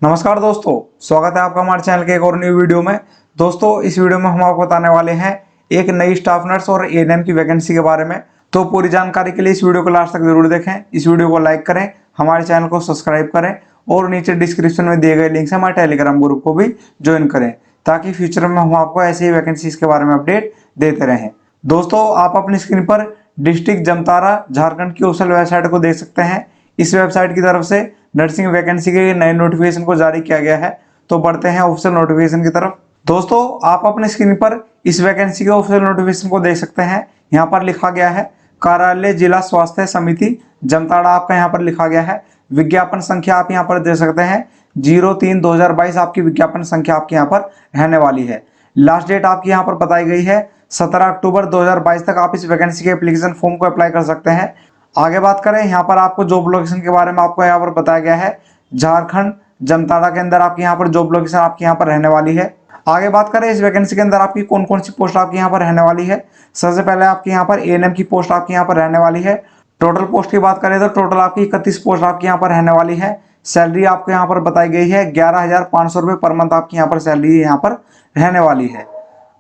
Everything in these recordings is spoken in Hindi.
नमस्कार दोस्तों, स्वागत है आपका हमारे चैनल के एक और न्यू वीडियो में। दोस्तों, इस वीडियो में हम आपको बताने वाले हैं एक नई स्टाफ नर्स और एएनएम की वैकेंसी के बारे में। तो पूरी जानकारी के लिए इस वीडियो को लास्ट तक जरूर देखें। इस वीडियो को लाइक करें, हमारे चैनल को सब्सक्राइब करें और नीचे डिस्क्रिप्शन में दिए गए लिंक से हमारे टेलीग्राम ग्रुप को भी ज्वाइन करें, ताकि फ्यूचर में हम आपको ऐसी ही वैकेंसीज के बारे में अपडेट देते रहें। दोस्तों, आप अपनी स्क्रीन पर डिस्ट्रिक्ट जामताड़ा झारखंड की ऑफिशियल वेबसाइट को देख सकते हैं। इस वेबसाइट की तरफ से नर्सिंग वैकेंसी के नए नोटिफिकेशन को जारी किया गया है। तो बढ़ते हैं ऑफिशियल नोटिफिकेशन की तरफ। दोस्तों, आप अपने स्क्रीन पर इस वैकेंसी के ऑफिशियल नोटिफिकेशन को देख सकते हैं। यहाँ पर लिखा गया है कार्यालय जिला स्वास्थ्य समिति जामताड़ा, आपका यहाँ पर लिखा गया है। विज्ञापन संख्या आप यहाँ पर दे सकते हैं 03/2022 आपकी विज्ञापन संख्या आपके यहाँ पर रहने वाली है। लास्ट डेट आपकी यहाँ पर बताई गई है 17 अक्टूबर 2022 तक आप इस वैकेंसी के एप्लीकेशन फॉर्म को अप्लाई कर सकते हैं। आगे बात करें, यहाँ पर आपको जॉब लोकेशन के बारे में आपको यहाँ पर बताया गया है झारखंड जामताड़ा के अंदर आपकी यहाँ पर जॉब लोकेशन आपकी यहाँ पर रहने वाली है। आगे बात करें इस वैकेंसी के अंदर आपकी कौन कौन सी पोस्ट आपकी यहाँ पर रहने वाली है। सबसे पहले आपकी यहाँ पर एएनएम की पोस्ट आपकी यहाँ पर रहने वाली है। टोटल पोस्ट की बात करें तो टोटल आपकी 31 पोस्ट आपकी यहाँ पर रहने वाली है। सैलरी आपको यहाँ पर बताई गई है 11,500 रुपये पर मंथ आपकी यहाँ पर सैलरी यहाँ पर रहने वाली है।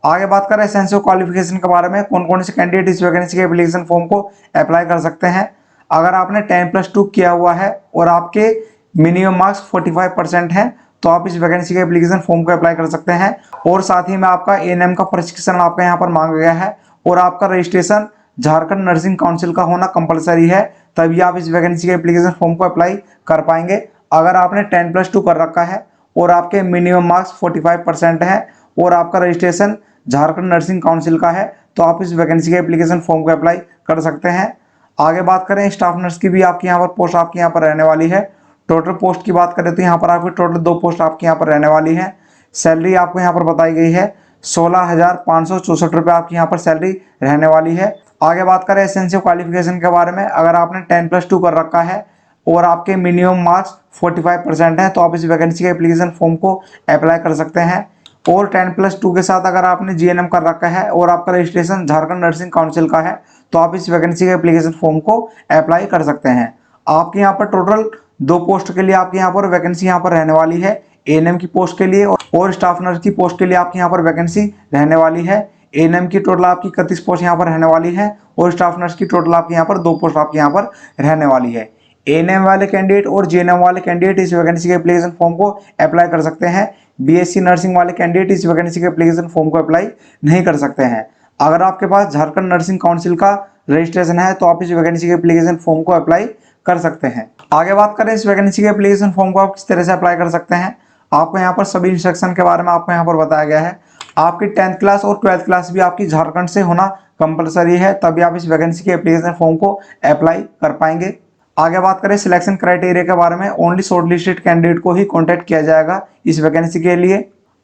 आगे बात करें एसेंशियल क्वालिफिकेशन के बारे में, कौन कौन से कैंडिडेट इस वैकेंसी के एप्लीकेशन फॉर्म को अप्लाई कर सकते हैं। अगर आपने 10+2 किया हुआ है और आपके मिनिमम मार्क्स 45% हैं तो आप इस वैकेंसी के एप्लीकेशन फॉर्म को अप्लाई कर सकते हैं। और साथ ही में आपका एएनएम का प्रशिक्षण आपका यहाँ पर मांगा गया है और आपका रजिस्ट्रेशन झारखंड नर्सिंग काउंसिल का होना कंपलसरी है, तभी आप इस वैकेंसी के एप्लीकेशन फॉर्म को अप्लाई कर पाएंगे। अगर आपने 10+2 कर रखा है और आपके मिनिमम मार्क्स 45% है और आपका रजिस्ट्रेशन झारखंड नर्सिंग काउंसिल का है तो आप इस वैकेंसी के एप्लीकेशन फॉर्म को अप्लाई कर सकते हैं। आगे बात करें स्टाफ नर्स की भी आपकी यहाँ पर पोस्ट आपकी यहाँ पर रहने वाली है। टोटल पोस्ट की बात करें तो यहाँ पर आपकी टोटल 2 पोस्ट आपकी यहाँ पर रहने वाली है। सैलरी आपको यहाँ पर बताई गई है 16,564 रुपये आपकी यहाँ पर सैलरी रहने वाली है। आगे बात करें एसेंशियल क्वालिफिकेशन के बारे में, अगर आपने 10+2 कर रखा है और आपके मिनिमम मार्क्स 45% है तो आप इस वैकेंसी के एप्लीकेशन फॉर्म को अप्लाई कर सकते हैं। और 10+2 के साथ अगर आपने जीएनएम कर रखा है और आपका रजिस्ट्रेशन झारखंड नर्सिंग काउंसिल का है तो आप इस वैकेंसी के एप्लीकेशन फॉर्म को अप्लाई कर सकते हैं। आपके यहाँ पर टोटल 2 पोस्ट के लिए आपके यहाँ पर वैकेंसी यहाँ पर रहने वाली है। एएनएम की पोस्ट के लिए और स्टाफ नर्स की पोस्ट के लिए आपके यहाँ पर वैकेंसी रहने वाली है। एएनएम की टोटल आपकी 31 पोस्ट यहाँ पर रहने वाली है और स्टाफ नर्स की टोटल आपके यहाँ पर 2 पोस्ट आपके यहाँ पर रहने वाली है। एएनएम वाले कैंडिडेट और जीएनएम वाले कैंडिडेट इस वैकेंसी के एप्लीकेशन फॉर्म को अप्लाई कर सकते हैं। बीएससी नर्सिंग वाले कैंडिडेट इस वैकेंसी के एप्लीकेशन फॉर्म को अप्लाई नहीं कर सकते हैं। अगर आपके पास झारखंड नर्सिंग काउंसिल का रजिस्ट्रेशन है तो आप इस वैकेंसी के एप्लीकेशन फॉर्म को अप्लाई कर सकते हैं। आगे बात करें इस वैकेंसी के एप्लीकेशन फॉर्म को आप किस तरह से अप्लाई कर सकते हैं। आपको यहाँ पर सभी इंस्ट्रक्शन के बारे में आपको यहाँ पर बताया गया है। आपकी 10th क्लास और 12th क्लास भी आपकी झारखंड से होना कंपलसरी है, तभी आप इस वैकेंसी के एप्लीकेशन फॉर्म को अप्लाई कर पाएंगे। आगे बात करें सिलेक्शन क्राइटेरिया के बारे में, ओनली शॉर्टलिस्टेड कैंडिडेट को ही कॉन्टैक्ट किया जाएगा इस वैकेंसी के लिए।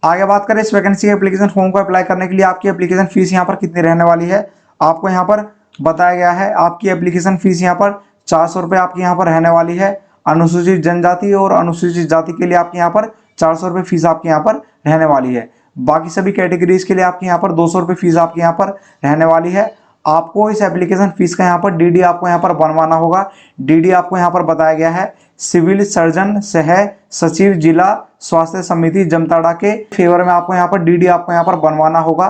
आगे बात करें इस वैकेंसी के एप्लीकेशन फॉर्म को अप्लाई करने के लिए आपकी एप्लीकेशन फीस यहाँ पर कितनी रहने वाली है, आपको यहाँ पर बताया गया है। आपकी एप्लीकेशन फीस यहाँ पर 400 रुपये आपकी यहाँ पर रहने वाली है। अनुसूचित जनजाति और अनुसूचित जाति के लिए आपके यहाँ पर 400 रुपये फीस आपके यहाँ पर रहने वाली है। बाकी सभी कैटेगरीज के लिए आपके यहाँ पर 200 रुपये फीस आपके यहाँ पर रहने वाली है। आपको इस एप्लीकेशन फीस का यहाँ पर डीडी आपको यहाँ पर बनवाना होगा। डीडी आपको यहाँ पर बताया गया है सिविल सर्जन सह सचिव जिला स्वास्थ्य समिति जामताड़ा के फेवर में आपको यहाँ पर डीडी आपको यहाँ पर बनवाना होगा।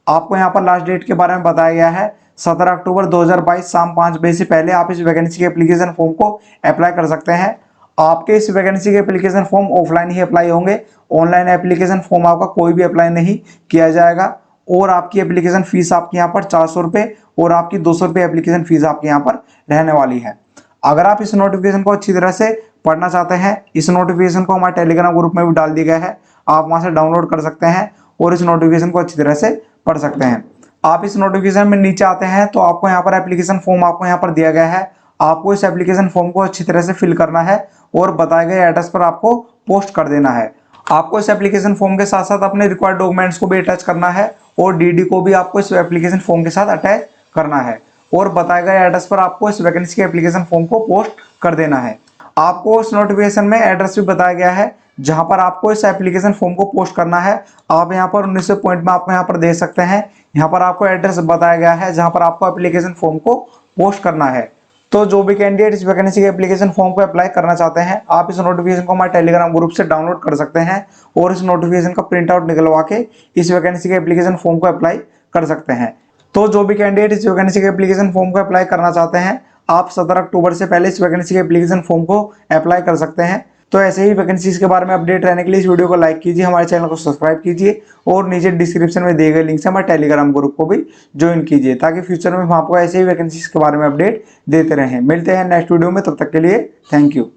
आपको यहाँ पर लास्ट डेट के बारे में बताया गया है 17 अक्टूबर 2022 शाम 5 बजे से पहले आप इस वैकेंसी के एप्लीकेशन फॉर्म को अप्लाई कर सकते हैं। आपके इस वैकेंसी के एप्लीकेशन फॉर्म ऑफलाइन ही अप्लाई होंगे, ऑनलाइन एप्लीकेशन फॉर्म आपका कोई भी अप्लाई नहीं किया जाएगा। और आपकी एप्लीकेशन फीस आपके यहाँ पर 400 रुपये और आपकी 200 रुपये एप्लीकेशन फीस आपके यहाँ पर रहने वाली है। अगर आप इस नोटिफिकेशन को अच्छी तरह से पढ़ना चाहते हैं, इस नोटिफिकेशन को हमारे टेलीग्राम ग्रुप में भी डाल दिया गया है, आप वहाँ से डाउनलोड कर सकते हैं और इस नोटिफिकेशन को अच्छी तरह से पढ़ सकते हैं। आप इस नोटिफिकेशन में नीचे आते हैं तो आपको यहाँ पर एप्लीकेशन फॉर्म आपको यहाँ पर दिया गया है। आपको इस एप्लीकेशन फॉर्म को अच्छी तरह से फिल करना है और बताए गए एड्रेस पर आपको पोस्ट कर देना है। आपको इस एप्लीकेशन फॉर्म के साथ साथ अपने रिक्वायर्ड डॉक्यूमेंट्स को भी अटैच करना है और डीडी को भी आपको इस एप्लीकेशन फॉर्म के साथ अटैच करना है और बताए गए एड्रेस पर आपको इस वैकेंसी के एप्लीकेशन फॉर्म को पोस्ट कर देना है। आपको इस नोटिफिकेशन में एड्रेस भी बताया गया है जहां पर आपको इस एप्लीकेशन फॉर्म को पोस्ट करना है। आप यहां पर 19 पॉइंट में आपको यहां पर देख सकते हैं, यहां पर आपको एड्रेस बताया गया है जहां पर आपको एप्लीकेशन फॉर्म को पोस्ट करना है। तो जो भी कैंडिडेट इस वैकेंसी के एप्लीकेशन फॉर्म को अप्लाई करना चाहते हैं, आप इस नोटिफिकेशन को हमारे टेलीग्राम ग्रुप से डाउनलोड कर सकते हैं और इस नोटिफिकेशन का प्रिंट आउट निकलवा के इस वैकेंसी के एप्लीकेशन फॉर्म को अप्लाई कर सकते हैं। तो जो भी कैंडिडेट इस वैकेंसी के एप्लीकेशन फॉर्म को अप्लाई करना चाहते हैं, आप 17 अक्टूबर से पहले इस वैकेंसी के एप्लीकेशन फॉर्म को अप्लाई कर सकते हैं। तो ऐसे ही वैकेंसीज के बारे में अपडेट रहने के लिए इस वीडियो को लाइक कीजिए, हमारे चैनल को सब्सक्राइब कीजिए और नीचे डिस्क्रिप्शन में दिए गए लिंक से हमारे टेलीग्राम ग्रुप को भी ज्वाइन कीजिए, ताकि फ्यूचर में हम आपको ऐसे ही वैकेंसीज के बारे में अपडेट देते रहें। मिलते हैं नेक्स्ट वीडियो में, तब तक के लिए थैंक यू।